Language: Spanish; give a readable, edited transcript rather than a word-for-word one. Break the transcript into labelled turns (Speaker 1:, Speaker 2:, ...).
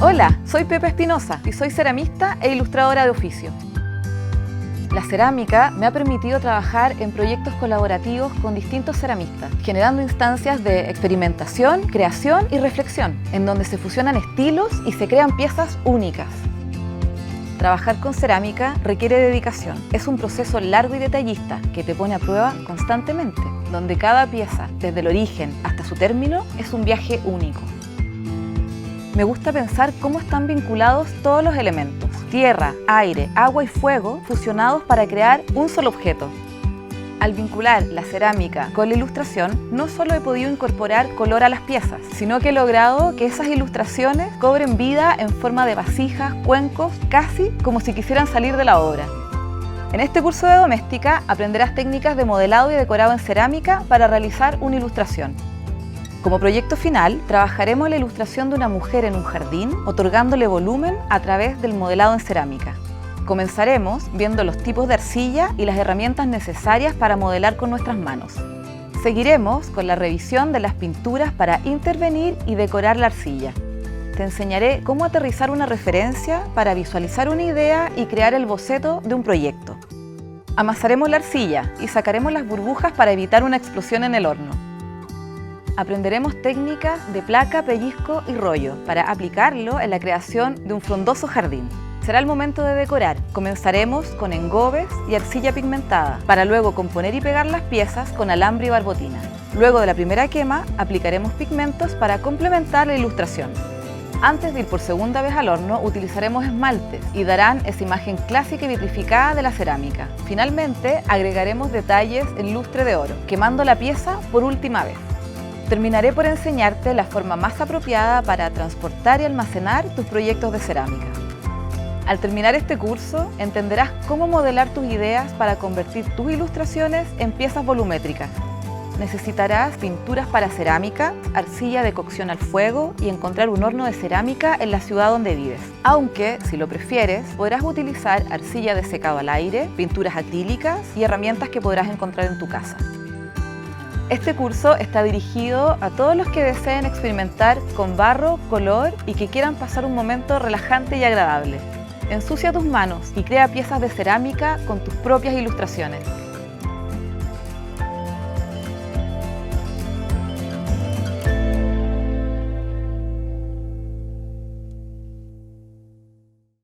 Speaker 1: Hola, soy Pepa Espinosa y soy ceramista e ilustradora de oficio. La cerámica me ha permitido trabajar en proyectos colaborativos con distintos ceramistas, generando instancias de experimentación, creación y reflexión, en donde se fusionan estilos y se crean piezas únicas. Trabajar con cerámica requiere dedicación. Es un proceso largo y detallista que te pone a prueba constantemente, donde cada pieza, desde el origen hasta su término, es un viaje único. Me gusta pensar cómo están vinculados todos los elementos: tierra, aire, agua y fuego fusionados para crear un solo objeto. Al vincular la cerámica con la ilustración, no solo he podido incorporar color a las piezas, sino que he logrado que esas ilustraciones cobren vida en forma de vasijas, cuencos, casi como si quisieran salir de la obra. En este curso de doméstica aprenderás técnicas de modelado y decorado en cerámica para realizar una ilustración. Como proyecto final, trabajaremos la ilustración de una mujer en un jardín, otorgándole volumen a través del modelado en cerámica. Comenzaremos viendo los tipos de arcilla y las herramientas necesarias para modelar con nuestras manos. Seguiremos con la revisión de las pinturas para intervenir y decorar la arcilla. Te enseñaré cómo aterrizar una referencia para visualizar una idea y crear el boceto de un proyecto. Amasaremos la arcilla y sacaremos las burbujas para evitar una explosión en el horno. Aprenderemos técnicas de placa, pellizco y rollo para aplicarlo en la creación de un frondoso jardín. Será el momento de decorar. Comenzaremos con engobes y arcilla pigmentada, para luego componer y pegar las piezas con alambre y barbotina. Luego de la primera quema, aplicaremos pigmentos para complementar la ilustración. Antes de ir por segunda vez al horno, utilizaremos esmaltes y darán esa imagen clásica y vitrificada de la cerámica. Finalmente, agregaremos detalles en lustre de oro, quemando la pieza por última vez. Terminaré por enseñarte la forma más apropiada para transportar y almacenar tus proyectos de cerámica. Al terminar este curso, entenderás cómo modelar tus ideas para convertir tus ilustraciones en piezas volumétricas. Necesitarás pinturas para cerámica, arcilla de cocción al fuego y encontrar un horno de cerámica en la ciudad donde vives. Aunque, si lo prefieres, podrás utilizar arcilla de secado al aire, pinturas acrílicas y herramientas que podrás encontrar en tu casa. Este curso está dirigido a todos los que deseen experimentar con barro, color y que quieran pasar un momento relajante y agradable. Ensucia tus manos y crea piezas de cerámica con tus propias ilustraciones.